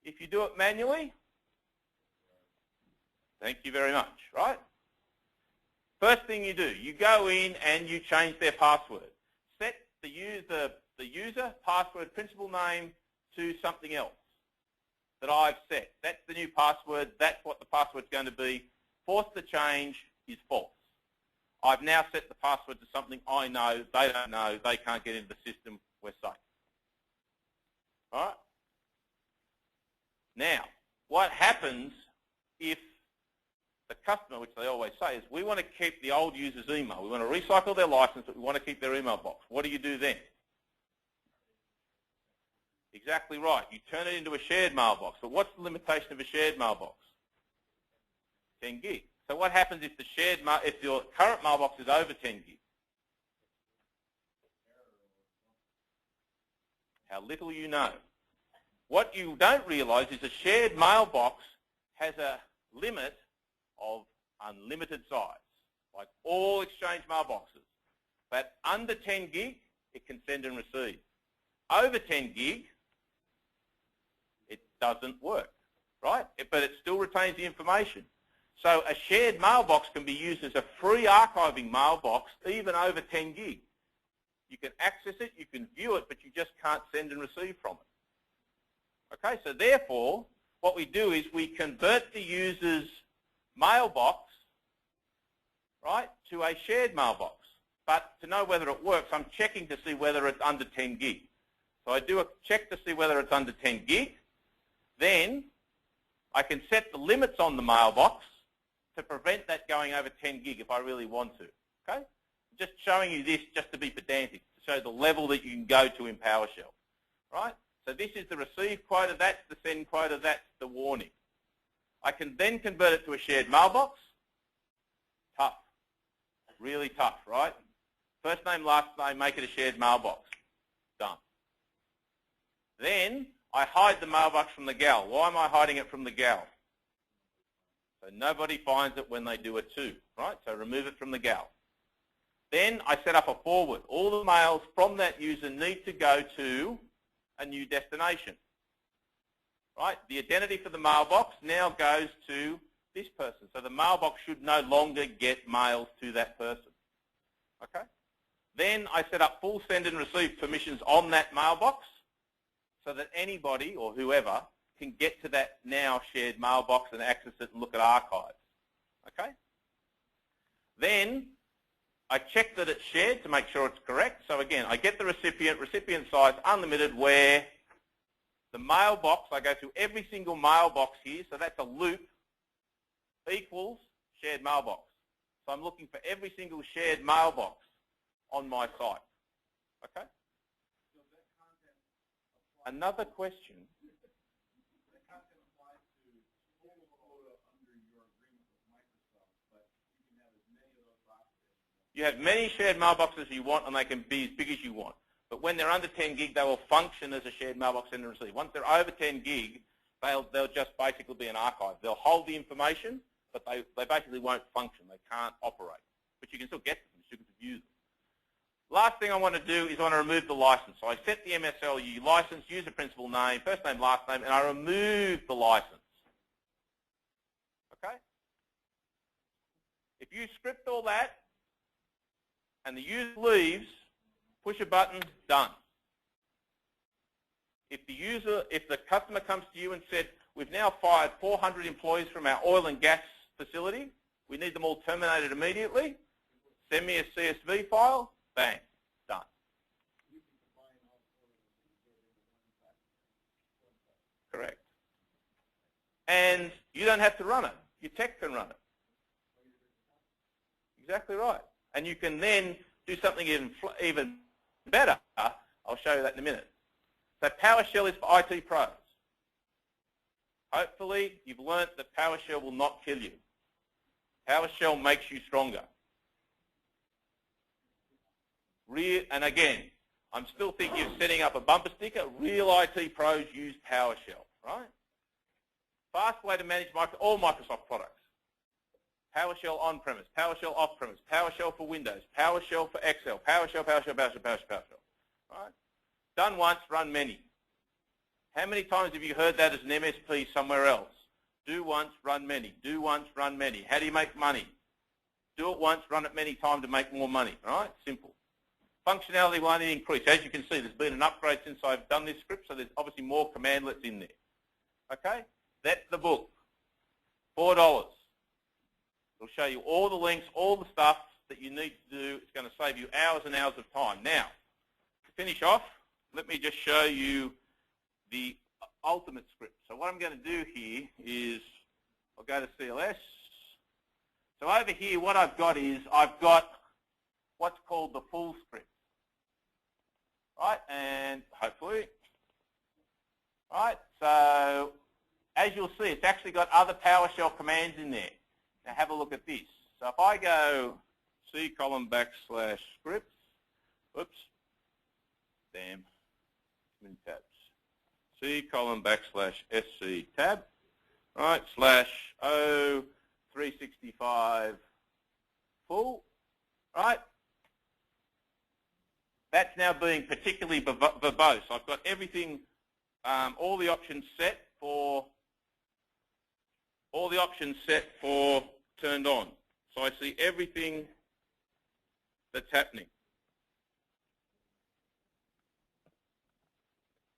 If you do it manually, thank you very much, right? First thing you do, you go in and you change their password. Set the user password principal name to something else that I've set. That's the new password. That's what the password's going to be. Force the change is false. I've now set the password to something I know, they don't know, they can't get into the system, we're safe. All right? Now, what happens if the customer, which they always say, is we want to keep the old user's email. We want to recycle their license, but we want to keep their email box. What do you do then? Exactly right. You turn it into a shared mailbox. But what's the limitation of a shared mailbox? 10 gig. So what happens if if your current mailbox is over 10 gig? How little you know. What you don't realize is a shared mailbox has a limit of unlimited size, like all Exchange mailboxes. But under 10 gig, it can send and receive. Over 10 gig, it doesn't work, right? But it still retains the information. So a shared mailbox can be used as a free archiving mailbox even over 10 gig. You can access it, you can view it, but you just can't send and receive from it. Okay, so therefore, what we do is we convert the user's mailbox, right, to a shared mailbox. But to know whether it works, I'm checking to see whether it's under 10 gig. So I do a check to see whether it's under 10 gig. Then I can set the limits on the mailbox to prevent that going over 10 gig if I really want to. Okay? Just showing you this just to be pedantic, to show the level that you can go to in PowerShell. Right? So this is the receive quota, that's the send quota, that's the warning. I can then convert it to a shared mailbox. Tough. Really tough, right? First name, last name, make it a shared mailbox. Done. Then I hide the mailbox from the gal. Why am I hiding it from the gal? So nobody finds it when they do it too, right? So remove it from the gal. Then I set up a forward. All the mails from that user need to go to a new destination, right? The identity for the mailbox now goes to this person. So the mailbox should no longer get mails to that person, okay? Then I set up full send and receive permissions on that mailbox so that anybody or whoever can get to that now shared mailbox and access it and look at archives, okay? Then I check that it's shared to make sure it's correct. So again, I get the recipient size unlimited, where the mailbox, I go through every single mailbox here, so that's a loop, equals shared mailbox. So I'm looking for every single shared mailbox on my site, okay? Another question. You have many shared mailboxes you want, and they can be as big as you want. But when they're under 10 gig, they will function as a shared mailbox send and receive. Once they're over 10 gig, they'll just basically be an archive. They'll hold the information, but they basically won't function. They can't operate. But you can still get them. You can view them. Last thing I want to do is I want to remove the license. So I set the MSLU license, user principal name, first name, last name, and I remove the license. Okay? If you script all that and the user leaves, push a button, done. If the customer comes to you and said, we've now fired 400 employees from our oil and gas facility, we need them all terminated immediately, send me a CSV file, bang, done. Correct. And you don't have to run it. Your tech can run it. Exactly right. And you can then do something even better. I'll show you that in a minute. So PowerShell is for IT pros. Hopefully you've learnt that PowerShell will not kill you. PowerShell makes you stronger. And again, I'm still thinking of setting up a bumper sticker. Real IT pros use PowerShell, right? Fast way to manage all Microsoft products. PowerShell on-premise, PowerShell off-premise, PowerShell for Windows, PowerShell for Excel, PowerShell, PowerShell, PowerShell, PowerShell, PowerShell. Right? Done once, run many. How many times have you heard that as an MSP somewhere else? Do once, run many. Do once, run many. How do you make money? Do it once, run it many times to make more money. Right? Simple. Functionality will only increase. As you can see, there's been an upgrade since I've done this script, so there's obviously more commandlets in there. Okay? That's the book. $4. It'll show you all the links, all the stuff that you need to do. It's going to save you hours and hours of time. Now, to finish off, let me just show you the ultimate script. So what I'm going to do here is I'll go to CLS. So over here, what I've got is I've got what's called the full script. Right, and hopefully, right, so as you'll see, it's actually got other PowerShell commands in there. Now have a look at this. So if I go C:\scripts, oops, damn, too many tabs. C:\sc tab, right, /O365 full, right? That's now being particularly verbose. I've got everything, all the options set for turned on. So I see everything that's happening.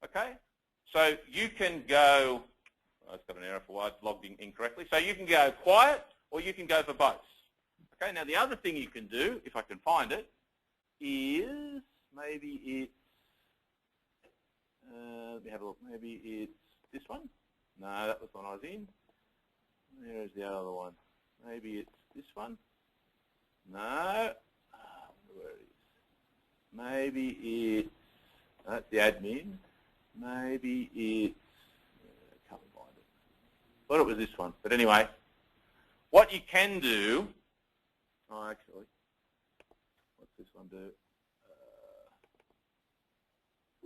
Okay? So you can go, it's got an error for why it's logged in incorrectly. So you can go quiet or you can go verbose. Okay, now the other thing you can do, if I can find it, is maybe it's, let me have a look, maybe it's this one. No, that was the one I was in. There's the other one. Maybe it's this one. No. I wonder where it is. Maybe it's, that's the admin. Maybe it's, I can't find it. Thought it was this one. But anyway, what you can do, oh actually, what's this one do?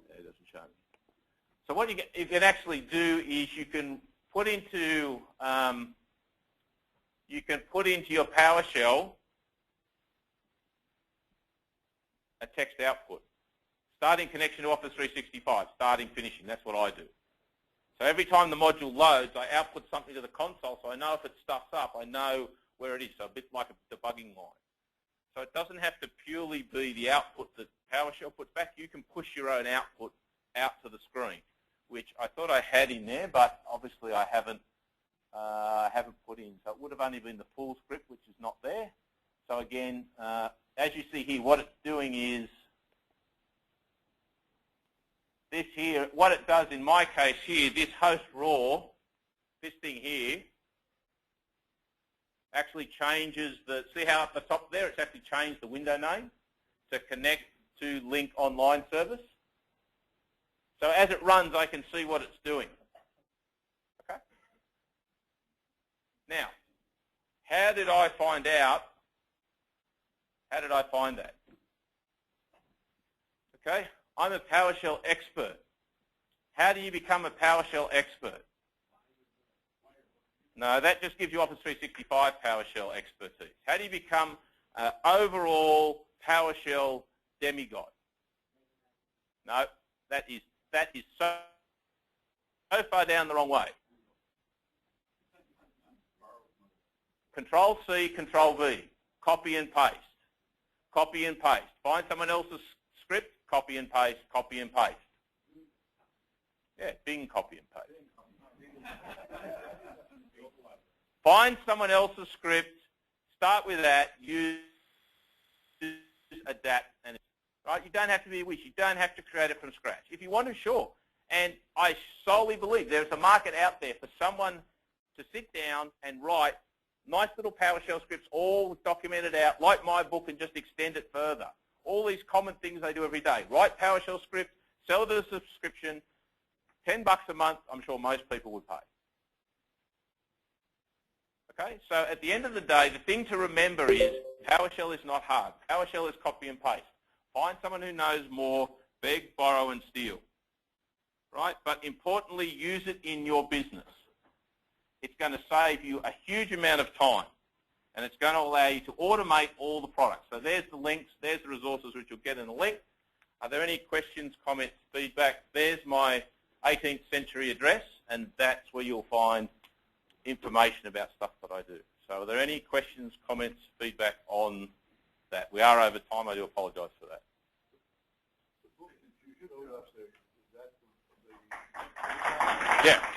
Yeah, it doesn't show me. So what you can actually do is you can put into your PowerShell a text output. Starting connection to Office 365, starting, finishing, that's what I do. So every time the module loads, I output something to the console so I know if it stuffs up, I know where it is, so a bit like a debugging line. So it doesn't have to purely be the output that PowerShell puts back. You can push your own output out to the screen, which I thought I had in there, but obviously I haven't put in. So it would have only been the full script, which is not there. So again, as you see here, what it's doing is this here, what it does in my case here, this host raw, this thing here, actually changes the, see how at the top there, it's actually changed the window name to connect to Lync Online Service. So as it runs, I can see what it's doing. Okay? Now, how did I find out? How did I find that? Okay? I'm a PowerShell expert. How do you become a PowerShell expert? No, that just gives you Office 365 PowerShell expertise. How do you become an overall PowerShell demigod? No, that is so far down the wrong way. Control-C, Control-V, copy and paste. Copy and paste. Find someone else's script, copy and paste, copy and paste. Yeah, Bing copy and paste. Find someone else's script, start with that, use, adapt, and right? You don't have to be a wish. You don't have to create it from scratch. If you want to, sure. And I solely believe there's a market out there for someone to sit down and write nice little PowerShell scripts, all documented out, like my book, and just extend it further. All these common things they do every day. Write PowerShell script, sell it as a subscription, $10 a month, I'm sure most people would pay. Okay, so at the end of the day, the thing to remember is PowerShell is not hard. PowerShell is copy and paste. Find someone who knows more, beg, borrow, and steal. Right? But importantly, use it in your business. It's going to save you a huge amount of time. and it's going to allow you to automate all the products. So there's the links, there's the resources which you'll get in the link. Are there any questions, comments, feedback? There's my 18th century address, and that's where you'll find information about stuff that I do. So are there any questions, comments, feedback on that? We are over time. I do apologise for that. Yeah.